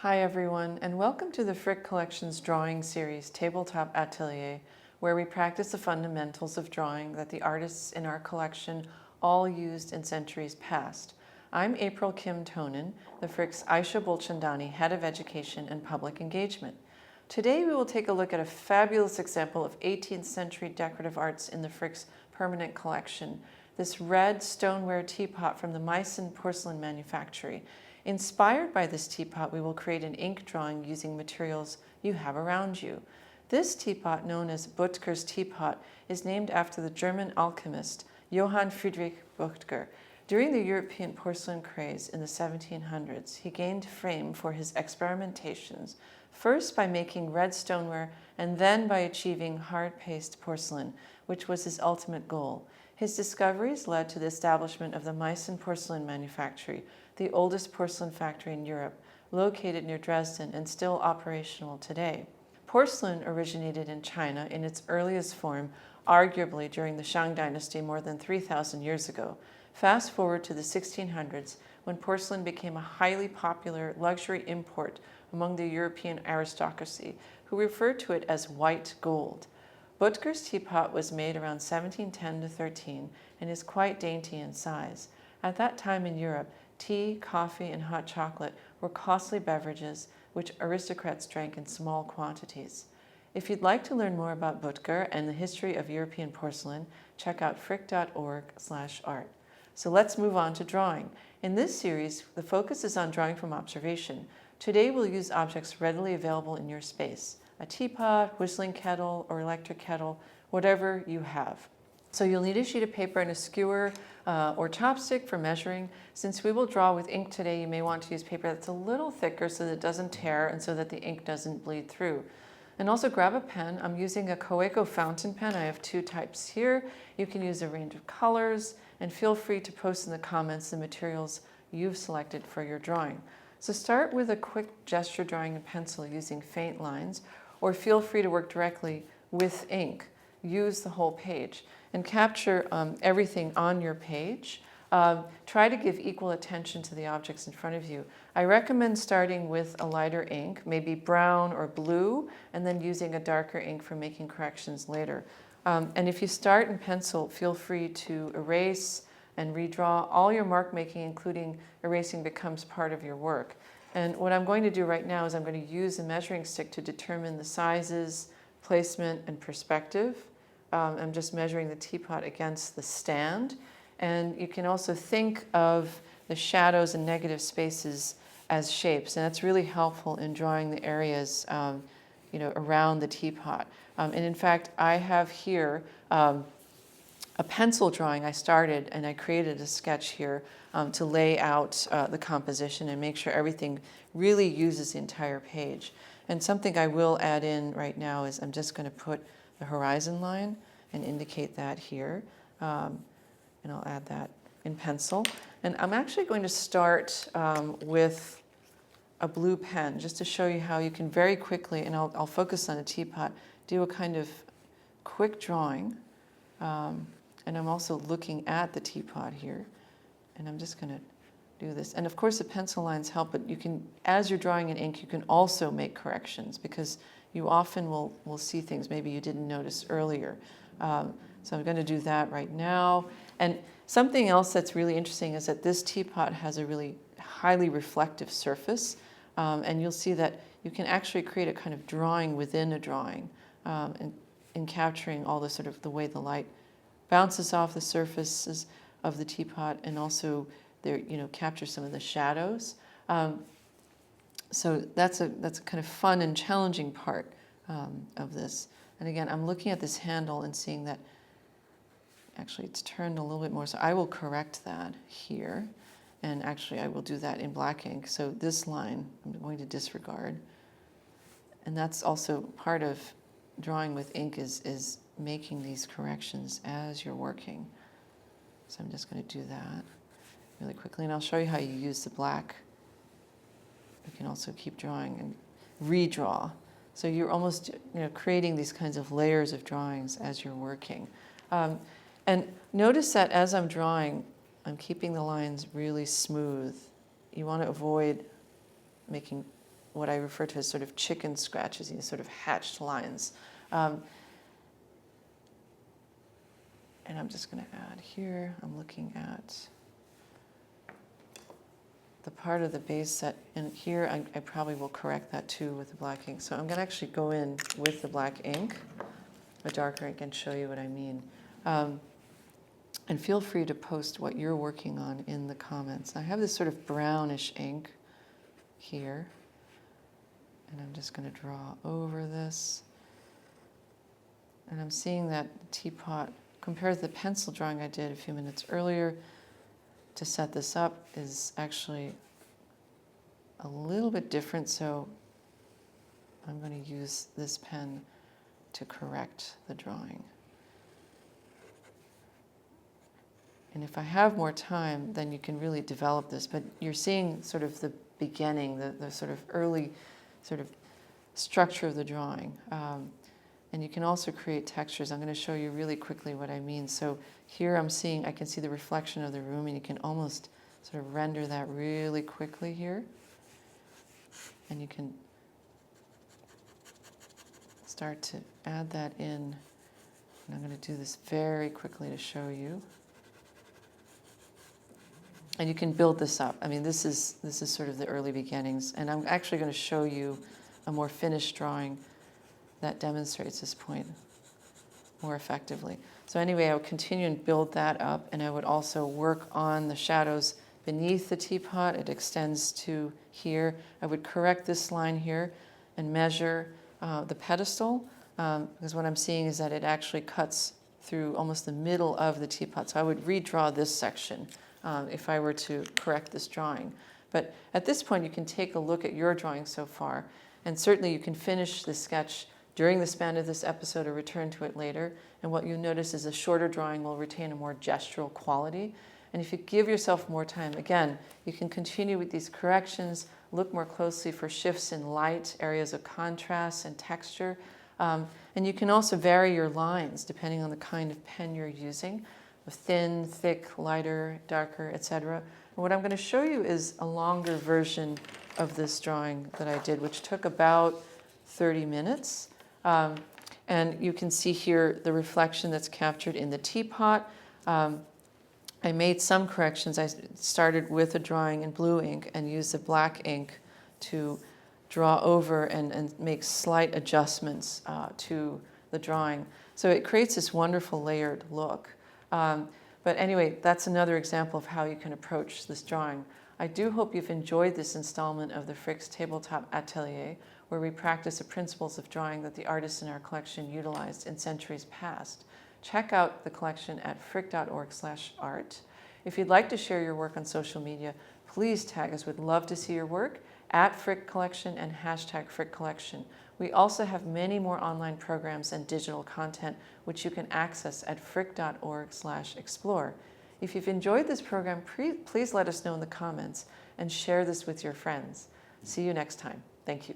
Hi everyone, and welcome to the Frick Collection's drawing series, Tabletop Atelier, where we practice the fundamentals of drawing that the artists in our collection all used in centuries past. I'm April Kim Tonin, the Frick's Ayesha Bulchandani Head of Education and Public Engagement. Today we will take a look at a fabulous example of 18th century decorative arts in the Frick's permanent collection, this red stoneware teapot from the Meissen Porcelain Manufactory. Inspired by this teapot, we will create an ink drawing using materials you have around you. This teapot, known as Böttger's teapot, is named after the German alchemist Johann Friedrich Böttger. During the European porcelain craze in the 1700s, he gained fame for his experimentations, first by making red stoneware and then by achieving hard-paste porcelain, which was his ultimate goal. His discoveries led to the establishment of the Meissen Porcelain Manufactory, the oldest porcelain factory in Europe, located near Dresden and still operational today. Porcelain originated in China in its earliest form, arguably during the Shang Dynasty more than 3,000 years ago. Fast forward to the 1600s, when porcelain became a highly popular luxury import among the European aristocracy, who referred to it as white gold. Böttger's teapot was made around 1710 to 13 and is quite dainty in size. At that time in Europe, tea, coffee, and hot chocolate were costly beverages which aristocrats drank in small quantities. If you'd like to learn more about Böttger and the history of European porcelain, check out frick.org/art. So let's move on to drawing. In this series, the focus is on drawing from observation. Today we'll use objects readily available in your space: a teapot, whistling kettle, or electric kettle, whatever you have. So you'll need a sheet of paper and a skewer or chopstick for measuring. Since we will draw with ink today, you may want to use paper that's a little thicker so that it doesn't tear and so that the ink doesn't bleed through. And also grab a pen. I'm using a Coeco fountain pen. I have two types here. You can use a range of colors, and feel free to post in the comments the materials you've selected for your drawing. So start with a quick gesture drawing in pencil using faint lines, or feel free to work directly with ink. Use the whole page and capture everything on your page. Try to give equal attention to the objects in front of you. I recommend starting with a lighter ink, maybe brown or blue, and then using a darker ink for making corrections later. And if you start in pencil, feel free to erase and redraw. All your mark making, including erasing, becomes part of your work. And what I'm going to do right now is I'm going to use a measuring stick to determine the sizes, placement, and perspective. I'm just measuring the teapot against the stand. And you can also think of the shadows and negative spaces as shapes. And that's really helpful in drawing the areas around the teapot. And in fact, I have here a pencil drawing I started, and I created a sketch here to lay out the composition and make sure everything really uses the entire page. And something I will add in right now is I'm just going to put the horizon line and indicate that here. And I'll add that in pencil. And I'm actually going to start with a blue pen, just to show you how you can very quickly, and I'll focus on a teapot, do a kind of quick drawing. And I'm also looking at the teapot here. And I'm just going to do this. And of course the pencil lines help, but you can, as you're drawing in ink, you can also make corrections because you often will see things maybe you didn't notice earlier. So I'm going to do that right now. And something else that's really interesting is that this teapot has a really highly reflective surface. And you'll see that you can actually create a kind of drawing within a drawing in capturing all the sort of the way the light bounces off the surfaces of the teapot, and also there, capture some of the shadows. So that's a kind of fun and challenging part of this. And again, I'm looking at this handle and seeing that actually it's turned a little bit more. So I will correct that here. And actually I will do that in black ink. So this line I'm going to disregard. And that's also part of drawing with ink is making these corrections as you're working. So I'm just going to do that really quickly. And I'll show you how you use the black. You can also keep drawing and redraw. So you're almost creating these kinds of layers of drawings as you're working. And notice that as I'm drawing, I'm keeping the lines really smooth. You want to avoid making what I refer to as sort of chicken scratches, sort of hatched lines. And I'm just going to add here, I'm looking at the part of the base set, and here I probably will correct that too with the black ink. So I'm going to actually go in with the black ink, a darker ink, and show you what I mean. And feel free to post what you're working on in the comments. I have this sort of brownish ink here, and I'm just going to draw over this. And I'm seeing that Teapot, compared to the pencil drawing I did a few minutes earlier to set this up, is actually a little bit different. So I'm going to use this pen to correct the drawing. And if I have more time, then you can really develop this. But you're seeing sort of the beginning, the sort of early sort of structure of the drawing. And you can also create textures. I'm going to show you really quickly what I mean. So here I can see the reflection of the room, and you can almost sort of render that really quickly here. And you can start to add that in. And I'm going to do this very quickly to show you. And you can build this up. I mean, this is sort of the early beginnings. And I'm actually going to show you a more finished drawing that demonstrates this point more effectively. So anyway, I would continue and build that up, and I would also work on the shadows beneath the teapot. It extends to here. I would correct this line here and measure the pedestal, because what I'm seeing is that it actually cuts through almost the middle of the teapot. So I would redraw this section if I were to correct this drawing. But at this point, you can take a look at your drawing so far, and certainly you can finish the sketch during the span of this episode or return to it later. And what you'll notice is a shorter drawing will retain a more gestural quality. And if you give yourself more time, again, you can continue with these corrections, look more closely for shifts in light, areas of contrast and texture. And you can also vary your lines depending on the kind of pen you're using, thin, thick, lighter, darker, etc. And what I'm going to show you is a longer version of this drawing that I did, which took about 30 minutes. And you can see here the reflection that's captured in the teapot. I made some corrections. I started with a drawing in blue ink and used the black ink to draw over and make slight adjustments to the drawing. So it creates this wonderful layered look. But anyway, that's another example of how you can approach this drawing. I do hope you've enjoyed this installment of the Frick's Tabletop Atelier, where we practice the principles of drawing that the artists in our collection utilized in centuries past. Check out the collection at frick.org/art. If you'd like to share your work on social media, please tag us. We'd love to see your work at Frick Collection and hashtag Frick Collection. We also have many more online programs and digital content, which you can access at frick.org/explore. If you've enjoyed this program, please let us know in the comments and share this with your friends. See you next time. Thank you.